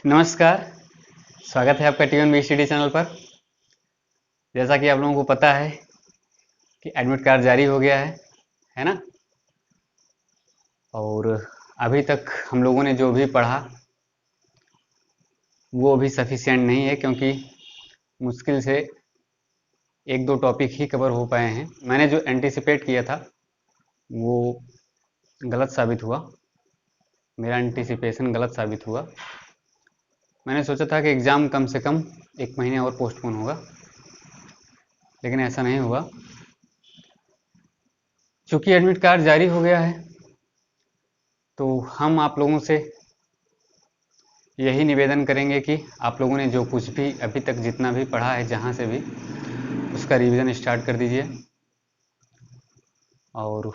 नमस्कार। स्वागत है आपका टी1 स्टडी चैनल पर। जैसा कि आप लोगों को पता है कि एडमिट कार्ड जारी हो गया है ना। और अभी तक हम लोगों ने जो भी पढ़ा वो अभी सफिशिएंट नहीं है, क्योंकि मुश्किल से एक दो टॉपिक ही कवर हो पाए हैं। मैंने जो एंटिसिपेट किया था वो गलत साबित हुआ, मेरा एंटिसिपेशन गलत साबित हुआ। मैंने सोचा था कि एग्ज़ाम कम से कम 1 महीने और पोस्टपोन होगा, लेकिन ऐसा नहीं हुआ। चूँकि एडमिट कार्ड जारी हो गया है तो हम आप लोगों से यही निवेदन करेंगे कि आप लोगों ने जो कुछ भी अभी तक जितना भी पढ़ा है, जहाँ से भी, उसका रिवीजन स्टार्ट कर दीजिए। और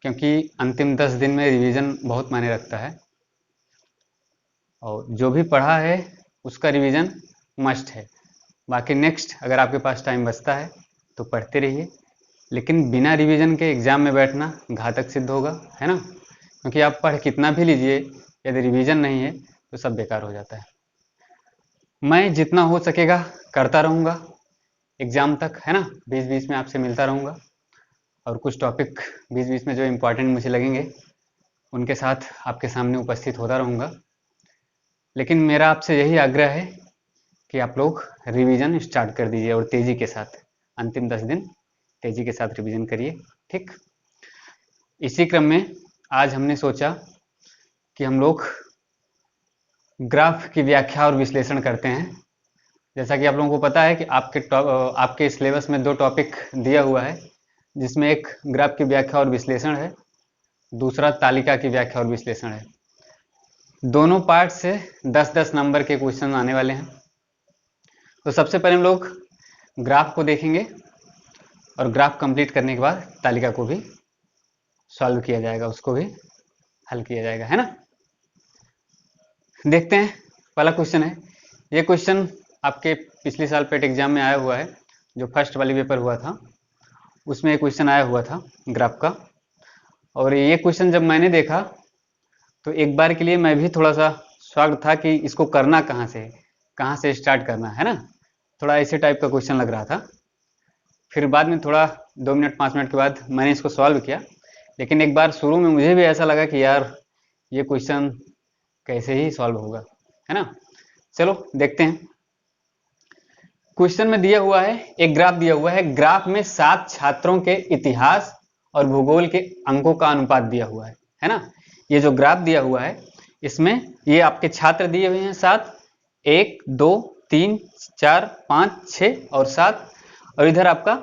क्योंकि अंतिम 10 दिन में रिवीजन बहुत मायने रखता है, और जो भी पढ़ा है उसका रिवीजन मस्ट है। बाकी नेक्स्ट अगर आपके पास टाइम बचता है तो पढ़ते रहिए, लेकिन बिना रिवीजन के एग्ज़ाम में बैठना घातक सिद्ध होगा, है ना। क्योंकि आप पढ़ कितना भी लीजिए, यदि रिवीजन नहीं है तो सब बेकार हो जाता है। मैं जितना हो सकेगा करता रहूँगा एग्ज़ाम तक, है ना। बीच बीच में आपसे मिलता रहूँगा, और कुछ टॉपिक बीच बीच में जो इम्पोर्टेंट मुझे लगेंगे उनके साथ आपके सामने उपस्थित होता रहूँगा। लेकिन मेरा आपसे यही आग्रह है कि आप लोग रिवीजन स्टार्ट कर दीजिए, और तेज़ी के साथ अंतिम 10 दिन तेज़ी के साथ रिवीजन करिए, ठीक। इसी क्रम में आज हमने सोचा कि हम लोग ग्राफ की व्याख्या और विश्लेषण करते हैं। जैसा कि आप लोगों को पता है कि आपके सिलेबस में 2 टॉपिक दिया हुआ है, जिसमें एक ग्राफ की व्याख्या और विश्लेषण है, दूसरा तालिका की व्याख्या और विश्लेषण है। दोनों पार्ट से 10-10 नंबर के क्वेश्चन आने वाले हैं। तो सबसे पहले हम लोग ग्राफ को देखेंगे, और ग्राफ कंप्लीट करने के बाद तालिका को भी सॉल्व किया जाएगा, उसको भी हल किया जाएगा, है ना। देखते हैं, पहला क्वेश्चन है। ये क्वेश्चन आपके पिछले साल पेट एग्जाम में आया हुआ है, जो फर्स्ट वाली पेपर हुआ था उसमें एक क्वेश्चन आया हुआ था ग्राफ का। और ये क्वेश्चन जब मैंने देखा तो एक बार के लिए मैं भी थोड़ा सा शॉक्ड था कि इसको करना कहाँ से स्टार्ट करना है ना। थोड़ा ऐसे टाइप का क्वेश्चन लग रहा था। फिर बाद में थोड़ा 2 मिनट 5 मिनट के बाद मैंने इसको सॉल्व किया, लेकिन एक बार शुरू में मुझे भी ऐसा लगा कि यार ये क्वेश्चन कैसे ही सॉल्व होगा, है ना। चलो देखते हैं। क्वेश्चन में दिया हुआ है, एक ग्राफ दिया हुआ है। ग्राफ में 7 छात्रों के इतिहास और भूगोल के अंकों का अनुपात दिया हुआ है ना। ये जो ग्राफ दिया हुआ है इसमें ये आपके छात्र दिए हुए हैं 7, 1 2 3 4 5 6 और 7, और इधर आपका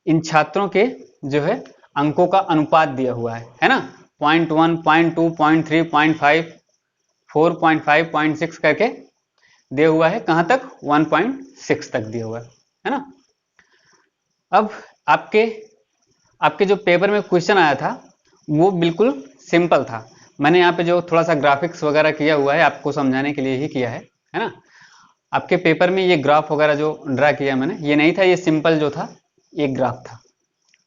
इन छात्रों के जो है अंकों का अनुपात दिया हुआ है ना। 0.1 0.2 0.3 0.5 4.5 0.6 करके दिया हुआ है। कहां तक? 1.6 तक दिया हुआ है ना। अब आपके जो पेपर में क्वेश्चन आया था वो बिल्कुल सिंपल था। मैंने यहाँ पे जो थोड़ा सा ग्राफिक्स वगैरह किया हुआ है आपको समझाने के लिए ही किया है ना। आपके पेपर में ये ग्राफ वगैरह जो ड्रा किया मैंने, ये नहीं था, ये सिंपल जो था ये ग्राफ था,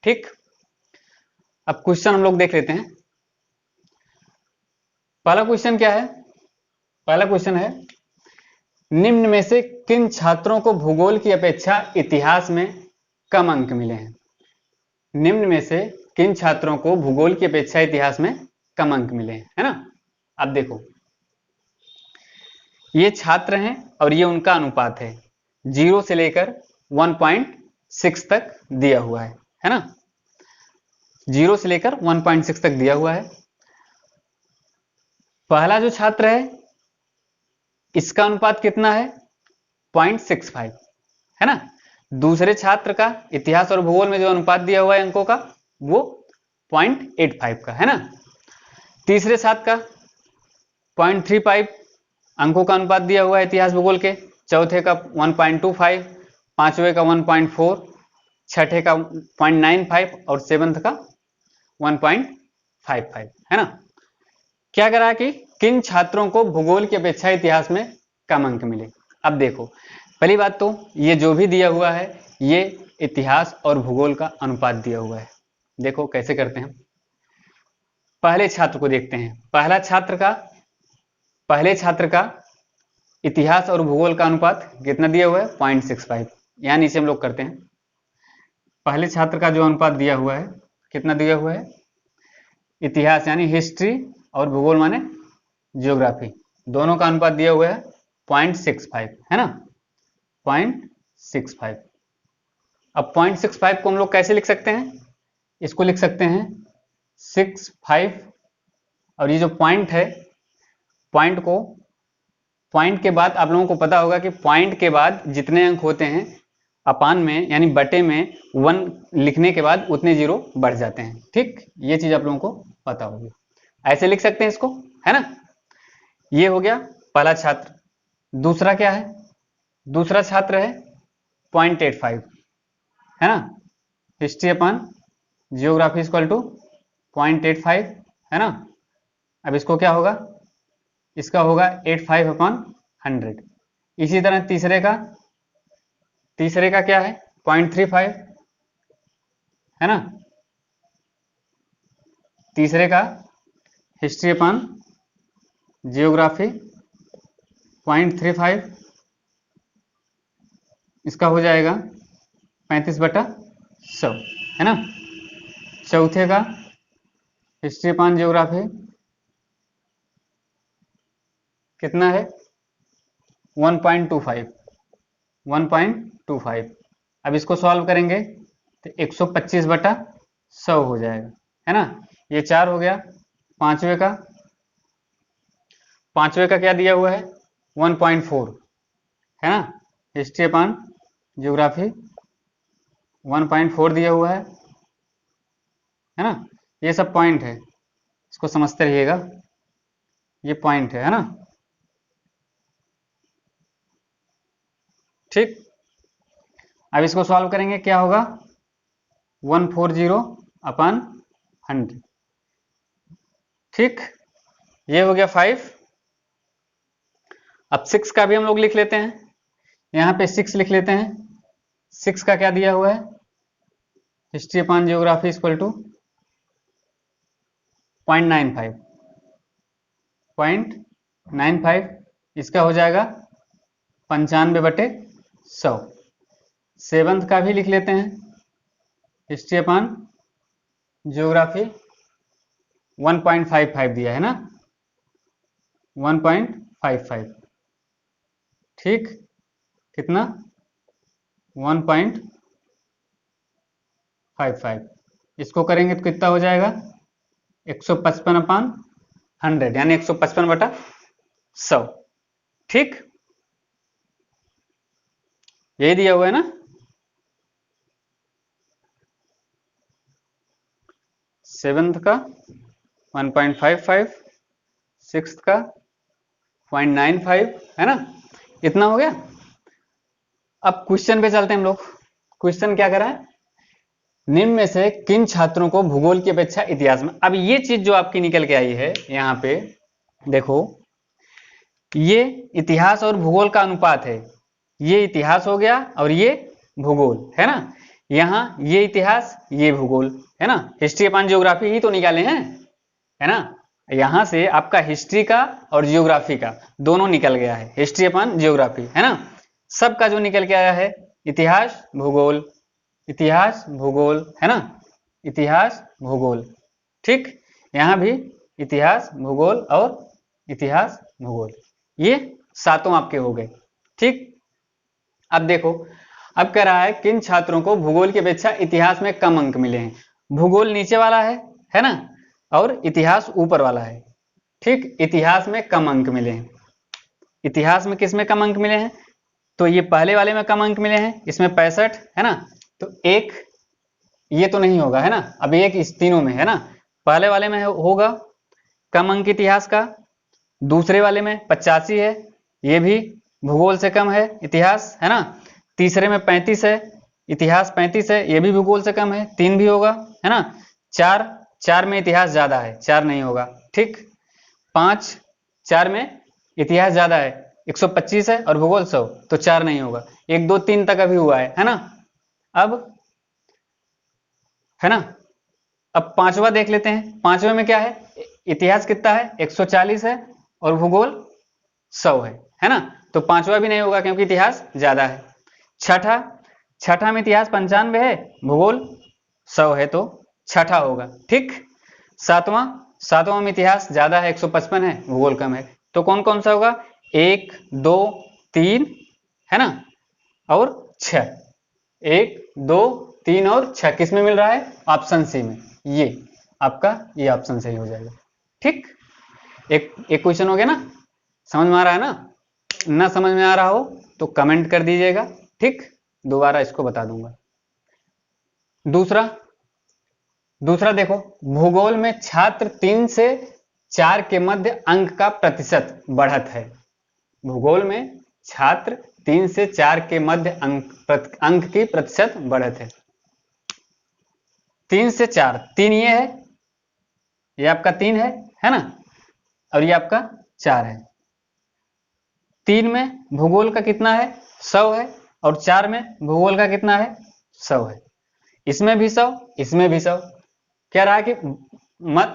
ठीक। अब क्वेश्चन हम लोग देख लेते हैं। पहला क्वेश्चन क्या है? पहला क्वेश्चन है, निम्न में से किन छात्रों को भूगोल की अपेक्षा इतिहास में कम अंक मिले हैं? निम्न में से किन छात्रों को भूगोल की अपेक्षा इतिहास में कम अंक मिले हैं, है ना। अब देखो, ये छात्र हैं और ये उनका अनुपात है। 0 से लेकर 1.6 तक दिया हुआ है ना। 0 से लेकर 1.6 तक दिया हुआ है। पहला जो छात्र है इसका अनुपात कितना है? 0.65, है ना। दूसरे छात्र का इतिहास और भूगोल में जो अनुपात दिया हुआ है अंकों का वो 0.85 का है ना। तीसरे छात्र का 0.35 अंकों का अनुपात दिया हुआ है इतिहास भूगोल के। चौथे का 1.25, पांचवे का 1.4, छठे का 0.95 और सेवंथ का 1.55, है ना। क्या करा कि किन छात्रों को भूगोल की अपेक्षा इतिहास में कम अंक मिले। अब देखो, पहली बात तो ये जो भी दिया हुआ है ये इतिहास और भूगोल का अनुपात दिया हुआ है। देखो कैसे करते हैं। पहले छात्र को देखते हैं। पहला छात्र का पहले छात्र का इतिहास और भूगोल का अनुपात कितना दिया हुआ है 0.65। यहाँ नीचे हम लोग करते हैं। पहले छात्र का जो अनुपात दिया हुआ है कितना दिया हुआ है, इतिहास यानी हिस्ट्री और भूगोल माने जियोग्राफी, दोनों का अनुपात दिया हुआ है 0.65, है ना, 0.65। अब 0.65 को हम लोग कैसे लिख सकते हैं, इसको लिख सकते हैं 65, और ये जो पॉइंट है, पॉइंट को, पॉइंट के बाद आप लोगों को पता होगा कि पॉइंट के बाद जितने अंक होते हैं अपान में यानी बटे में 1 लिखने के बाद उतने जीरो बढ़ जाते हैं। ठीक, ये चीज आप लोगों को पता होगी, ऐसे लिख सकते हैं इसको, है ना। ये हो गया पहला छात्र। दूसरा क्या है, दूसरा छात्र है 0.85, है ना, history upon geography equal to 0.85, है ना। अब इसको क्या होगा, इसका होगा 85/100। इसी तरह तीसरे का क्या है 0.35, है ना, तीसरे का हिस्ट्री अपान जियोग्राफी 0.35, इसका हो जाएगा 35/100, है ना। चौथे का हिस्ट्री अपान जियोग्राफी कितना है 1.25, 1.25। अब इसको सॉल्व करेंगे तो 125/100 हो जाएगा, है ना। ये 4 हो गया। पांचवे का क्या दिया हुआ है 1.4, है ना, हिस्ट्री अपान जियोग्राफी 1.4 दिया हुआ है ना। ये सब पॉइंट है, इसको समझते रहिएगा, ये पॉइंट है ना। ठीक, अब इसको सॉल्व करेंगे, क्या होगा 140/100। ठीक, ये हो गया 5। अब 6 का भी हम लोग लिख लेते हैं, यहाँ पे 6 लिख लेते हैं। 6 का क्या दिया हुआ है, history upon geography equal to 0.95, 0.95, इसका हो जाएगा 95/100। 7th का भी लिख लेते हैं, हिस्ट्री अपान जियोग्राफी 1.55 दिया है ना, 1.55। ठीक, कितना 1.55, इसको करेंगे तो कितना हो जाएगा 155/100, यानी 155/100। ठीक, यही दिया हुआ है ना। 7th का 1.55, 6th का 0.95, है ना, इतना हो गया। अब क्वेश्चन पे चलते हैं हम लोग। क्वेश्चन क्या करा है, निम्न में से किन छात्रों को भूगोल की अपेक्षा इतिहास में, अब ये चीज जो आपकी निकल के आई है यहाँ पे देखो, ये इतिहास और भूगोल का अनुपात है, ये इतिहास हो गया और ये भूगोल, है ना। यहाँ ये इतिहास ये भूगोल, है ना, हिस्ट्री अपान जियोग्राफी ही तो निकाले हैं, है ना। यहां से आपका हिस्ट्री का और जियोग्राफी का दोनों निकल गया है, हिस्ट्री अपान जियोग्राफी, है ना। सबका जो निकल के आया है इतिहास भूगोल, इतिहास भूगोल, है ना, इतिहास भूगोल। ठीक, यहां भी इतिहास भूगोल और इतिहास भूगोल, ये सातों आपके हो गए। ठीक, अब देखो, अब कह रहा है किन छात्रों को भूगोल की अपेक्षा इतिहास में कम अंक मिले हैं। भूगोल नीचे वाला है ना, और इतिहास ऊपर वाला है। ठीक, इतिहास में कम अंक मिले हैं। इतिहास में किस में कम अंक मिले हैं, तो ये पहले वाले में कम अंक मिले हैं, इसमें 65, है ना, तो एक ये तो नहीं होगा, है ना। अब एक इस तीनों में है ना, पहले वाले में होगा कम अंक इतिहास का, दूसरे वाले में 85 है, ये भी भूगोल से कम है इतिहास, है ना। तीसरे में 35 है, इतिहास 35 है, ये भी भूगोल से कम है, 3 भी होगा, है ना। 4 में इतिहास ज्यादा है, 4 नहीं होगा। ठीक, 4 में इतिहास ज्यादा है, 125 है और भूगोल 100, तो 4 नहीं होगा। 1 2 3 तक अभी हुआ है ना। अब है ना, अब पांचवा देख लेते हैं। पांचवे में क्या है, इतिहास कितना है 140 है और भूगोल 100 है ना? तो पांचवा भी नहीं होगा क्योंकि इतिहास ज्यादा है। छठा में इतिहास 95 है, भूगोल 100 है तो छठा होगा। ठीक। सातवां में इतिहास ज्यादा है, 155 है, भूगोल कम है, तो कौन कौन सा होगा? 1, 2, 3 है ना, और 6। 1, 2, 3 और 6 किस में मिल रहा है? ऑप्शन सी में। ये आपका ये ऑप्शन सही हो जाएगा। ठीक। एक क्वेश्चन हो गया ना? समझ में आ रहा है ना? ना समझ में आ रहा हो तो कमेंट कर दीजिएगा। ठीक, दोबारा इसको बता दूंगा। दूसरा देखो, भूगोल में छात्र 3 से 4 के मध्य अंक का प्रतिशत बढ़त है। भूगोल में छात्र 3 से 4 के मध्य अंक की प्रतिशत बढ़त है। 3 से 4, 3 ये है, ये आपका 3 है ना, और ये आपका 4 है। 3 में भूगोल का कितना है? 100 है, और 4 में भूगोल का कितना है? 100 है। इसमें भी 100, इसमें भी 100। कह रहा है कि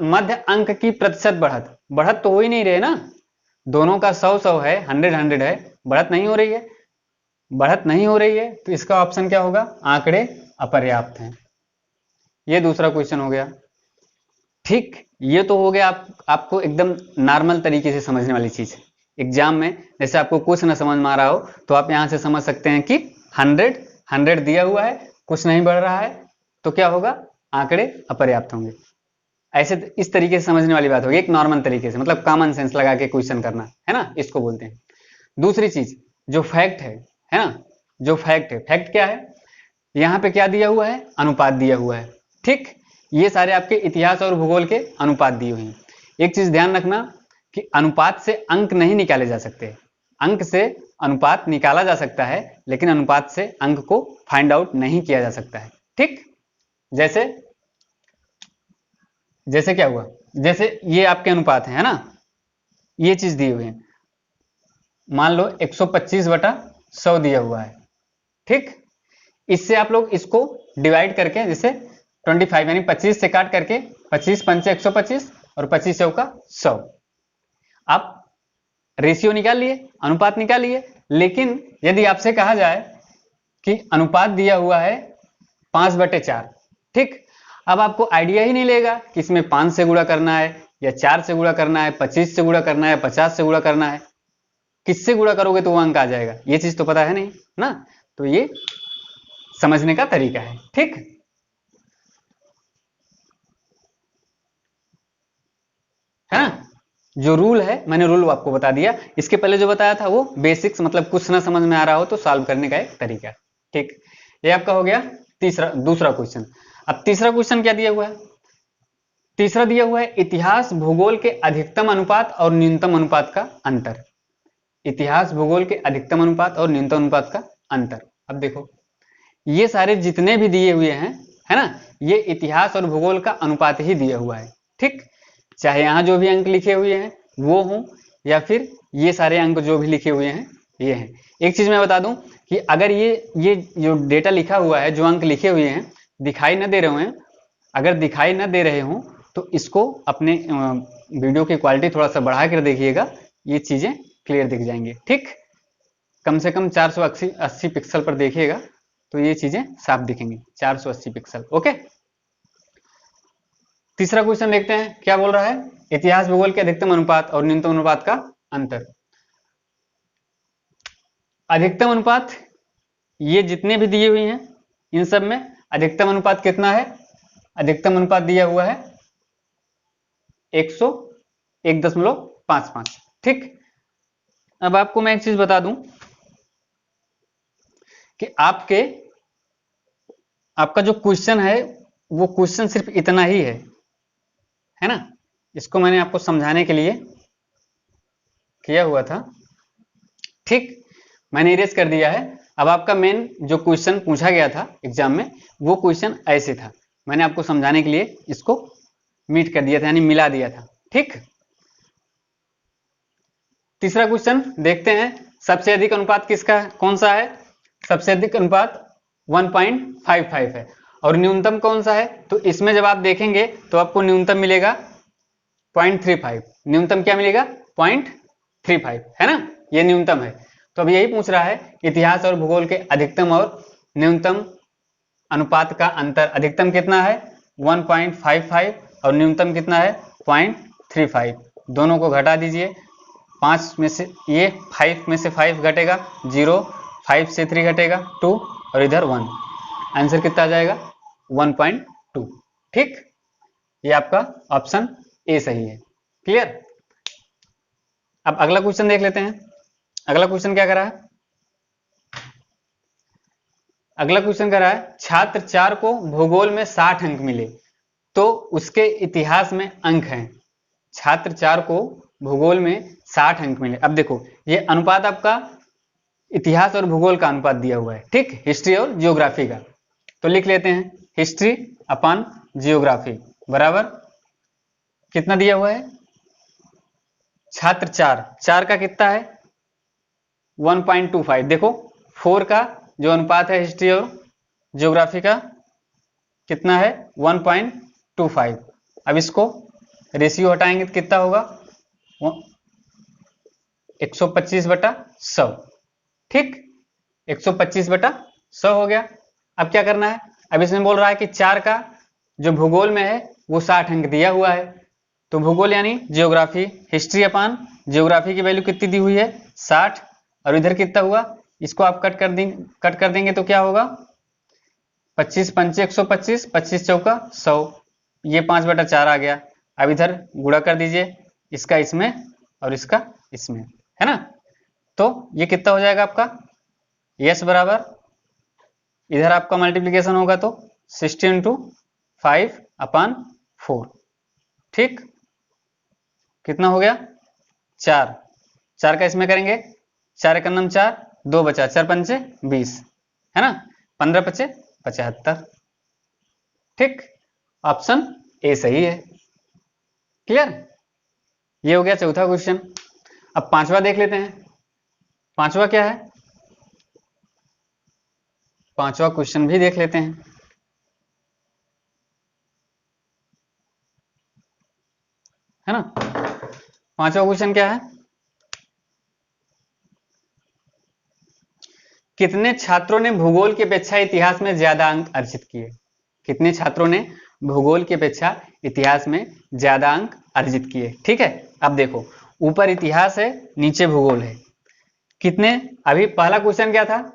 मध्य अंक की प्रतिशत बढ़त तो हो ही नहीं रहे ना, दोनों का 100 है, 100 है, बढ़त नहीं हो रही है। बढ़त नहीं हो रही है तो इसका ऑप्शन क्या होगा? आंकड़े अपर्याप्त हैं। ये दूसरा क्वेश्चन हो गया। ठीक, ये तो हो गया आपको एकदम नॉर्मल तरीके से समझने वाली चीज। एग्जाम में जैसे आपको कुछ ना समझ में आ रहा हो तो आप यहां से समझ सकते हैं कि 100 दिया हुआ है, कुछ नहीं बढ़ रहा है, तो क्या होगा? आंकड़े अपर्याप्त होंगे। ऐसे इस तरीके से समझने वाली बात होगी, एक नॉर्मल तरीके से, मतलब कॉमन सेंस लगा के क्वेश्चन करना है ना, इसको बोलते हैं। दूसरी चीज जो फैक्ट है ना, जो फैक्ट है, फैक्ट क्या है? यहां पे क्या दिया हुआ है? अनुपात दिया हुआ है। ठीक, ये सारे आपके इतिहास और भूगोल के अनुपात दिए हुए हैं। एक चीज ध्यान रखना कि अनुपात से अंक नहीं निकाले जा सकते। अंक से अनुपात निकाला जा सकता है, लेकिन अनुपात से अंक को फाइंड आउट नहीं किया जा सकता है। ठीक, जैसे क्या हुआ? जैसे ये आपके अनुपात है ना, ये चीज दी हुई है, मान लो 125/100 दिया हुआ है। ठीक, इससे आप लोग इसको डिवाइड करके, जैसे 25 यानी 25 से काट करके 25 पंचे 125 और 25 चौका 100, आप रेशियो निकाल लिए, अनुपात निकाल लिए। लेकिन यदि आपसे कहा जाए कि अनुपात दिया हुआ है 5/4, ठीक, अब आपको आइडिया ही नहीं लेगा कि इसमें 5 से गुणा करना है या 4 से गुणा करना है, 25 से गुणा करना है, 50 से गुणा करना है, किससे गुणा करोगे तो वो अंक आ जाएगा, ये चीज तो पता है नहीं ना। तो ये समझने का तरीका है। ठीक, है ना? जो रूल है, मैंने रूल आपको बता दिया। इसके पहले जो बताया था वो बेसिक्स, मतलब कुछ ना समझ में आ रहा हो तो सॉल्व करने का एक तरीका। ठीक, ये आपका हो गया दूसरा क्वेश्चन। अब तीसरा क्वेश्चन क्या दिया हुआ है? तीसरा दिया हुआ है इतिहास भूगोल के अधिकतम अनुपात और न्यूनतम अनुपात का अंतर। इतिहास भूगोल के अधिकतम अनुपात और न्यूनतम अनुपात का अंतर। अब देखो, ये सारे जितने भी दिए हुए हैं, है ना, ये इतिहास और भूगोल का अनुपात ही दिया हुआ है। ठीक, चाहे यहां जो भी अंक लिखे हुए हैं वो हों, या फिर ये सारे अंक जो भी लिखे हुए हैं ये हैं। एक चीज मैं बता दूं कि अगर ये जो डेटा लिखा हुआ है, जो अंक लिखे हुए हैं, दिखाई न दे रहे हैं, अगर दिखाई न दे रहे हों तो इसको अपने वीडियो की क्वालिटी थोड़ा सा बढ़ा कर देखिएगा, ये चीजें क्लियर दिख जाएंगे। ठीक, कम से कम 480 पिक्सल पर देखिएगा तो ये चीजें साफ दिखेंगी, 480 पिक्सल। ओके, तीसरा क्वेश्चन देखते हैं क्या बोल रहा है। इतिहास भूगोल के अधिकतम अनुपात और न्यूनतम अनुपात का अंतर। अधिकतम अनुपात, ये जितने भी दिए हुए हैं इन सब में अधिकतम अनुपात कितना है? अधिकतम अनुपात दिया हुआ है 101.55। ठीक, अब आपको मैं एक चीज बता दूं कि आपका जो क्वेश्चन है वो क्वेश्चन सिर्फ इतना ही है ना। इसको मैंने आपको समझाने के लिए किया हुआ था। ठीक, मैंने इरेज कर दिया है। अब आपका मेन जो क्वेश्चन पूछा गया था एग्जाम में, वो क्वेश्चन ऐसे था, मैंने आपको समझाने के लिए इसको मीट कर दिया था, यानी मिला दिया था। ठीक, तीसरा क्वेश्चन देखते हैं, सबसे अधिक अनुपात किसका, कौन सा है? सबसे अधिक अनुपात 1.55 है, और न्यूनतम कौन सा है? तो इसमें जब आप देखेंगे तो आपको न्यूनतम मिलेगा 0.35। न्यूनतम क्या मिलेगा? 0.35 है ना, ये न्यूनतम है। तो अब यही पूछ रहा है इतिहास और भूगोल के अधिकतम और न्यूनतम अनुपात का अंतर। अधिकतम कितना है 1.55 और न्यूनतम कितना है 0.35। दोनों को घटा दीजिए, 5 में से ये 5 में से 5 घटेगा 0, 5 से 3 घटेगा 2 और इधर 1। आंसर कितना आ जाएगा 1.2। ठीक, ये आपका ऑप्शन ए सही है। क्लियर। अब अगला क्वेश्चन देख लेते हैं। अगला क्वेश्चन क्या कर रहा है, अगला क्वेश्चन कर रहा है छात्र 4 को भूगोल में 60 अंक मिले तो उसके इतिहास में अंक हैं। छात्र 4 को भूगोल में 60 अंक मिले। अब देखो ये अनुपात आपका इतिहास और भूगोल का अनुपात दिया हुआ है, ठीक, हिस्ट्री और जियोग्राफी का। तो लिख लेते हैं हिस्ट्री अपॉन जियोग्राफी बराबर कितना दिया हुआ है, छात्र 4 का कितना है 1.25। देखो 4 का जो अनुपात है हिस्ट्री और ज्योग्राफी का कितना है 1.25। अब इसको रेशियो हटाएंगे तो कितना होगा 125/100। ठीक, 125/100 हो गया। अब क्या करना है, अब इसमें बोल रहा है कि 4 का जो भूगोल में है वो 60 अंक दिया हुआ है। तो भूगोल यानी जियोग्राफी, हिस्ट्री अपान जियोग्राफी की वैल्यू कितनी दी हुई है 60 और इधर कितना हुआ, इसको आप कट कर देंगे तो क्या होगा 25 पंचे 125, 25 चौका 100, ये 5/4 आ गया। अब इधर गुणा कर दीजिए, इसका इसमें और इसका इसमें, है ना। तो ये कितना हो जाएगा आपका यस बराबर, इधर आपका मल्टीप्लीकेशन होगा तो 60 × 5/4। ठीक, कितना हो गया 4 का इसमें करेंगे 4 का नम 4, 2 बचा, 4 पंचे 20, है ना, 15 पचे 75। ठीक, ऑप्शन ए सही है। क्लियर, ये हो गया चौथा क्वेश्चन। अब पांचवा देख लेते हैं। पांचवा क्या है, पांचवा क्वेश्चन भी देख लेते हैं, है ना। पांचवा क्वेश्चन क्या है, कितने छात्रों ने भूगोल की अपेक्षा इतिहास में ज्यादा अंक अर्जित किए। कितने छात्रों ने भूगोल की अपेक्षा इतिहास में ज्यादा अंक अर्जित किए। ठीक है, अब देखो ऊपर इतिहास है नीचे भूगोल है। कितने, अभी पहला क्वेश्चन क्या था,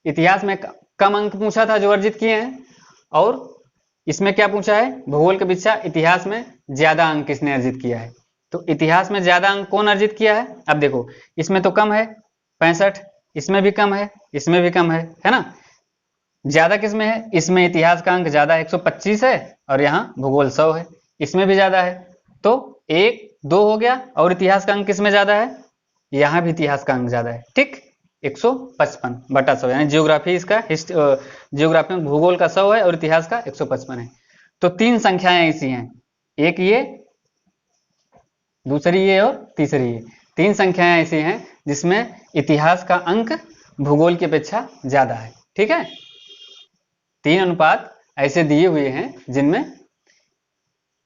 इतिहास में कम अंक पूछा था जो अर्जित किए हैं, और इसमें क्या पूछा है भूगोल के अपेक्षा इतिहास में ज्यादा अंक किसने अर्जित किया है। तो इतिहास में ज्यादा अंक कौन अर्जित किया है, अब देखो इसमें तो कम है 65, इसमें भी कम है, इसमें भी कम है ना। ज्यादा किसमें है, इसमें इतिहास का अंक ज्यादा 125 है और यहाँ भूगोल 100 है, इसमें भी ज्यादा है। तो 1 2 हो गया, और इतिहास का अंक किसमें ज्यादा है, यहाँ भी इतिहास का अंक ज्यादा है। ठीक, 155/100 यानी जियोग्राफी इसका जियोग्राफी में भूगोल का 100 है और इतिहास का 155 है। तो 3 संख्याएं ऐसी हैं, एक ये, दूसरी ये और तीसरी ये। 3 संख्याएं ऐसी हैं जिसमें इतिहास का अंक भूगोल की अपेक्षा ज्यादा है। ठीक है, 3 अनुपात ऐसे दिए हुए हैं जिनमें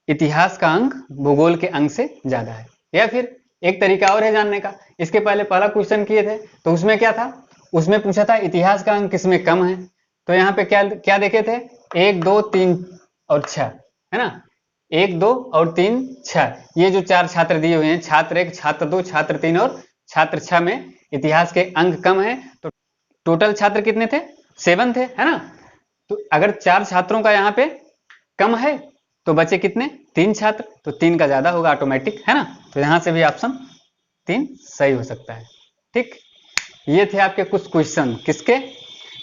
इतिहास का अंक भूगोल के अंक से ज्यादा है। या फिर एक तरीका और है जानने का, इसके पहले पहला क्वेश्चन किए थे तो उसमें क्या था, उसमें पूछा था इतिहास का अंक किसमें कम है। तो यहाँ पे क्या क्या देखे थे 1 2 3 और 6, है ना, 1 2 और 3 6, ये जो 4 छात्र दिए हुए हैं, छात्र 1 छात्र 2 छात्र 3 और छात्र 6 में इतिहास के अंक कम है। तो टोटल छात्र कितने थे 7 थे, है ना। तो अगर 4 छात्रों का यहाँ पे कम है तो बचे कितने 3 छात्र, तो 3 का ज्यादा होगा ऑटोमेटिक, है ना। तो यहां से भी ऑप्शन 3 सही हो सकता है। ठीक, ये थे आपके कुछ क्वेश्चन किसके,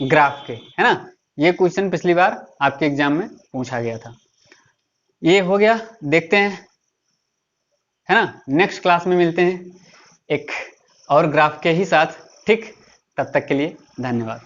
ग्राफ के, है ना। ये क्वेश्चन पिछली बार आपके एग्जाम में पूछा गया था। ये हो गया, देखते हैं, है ना। नेक्स्ट क्लास में मिलते हैं एक और ग्राफ के ही साथ। ठीक, तब तक के लिए धन्यवाद।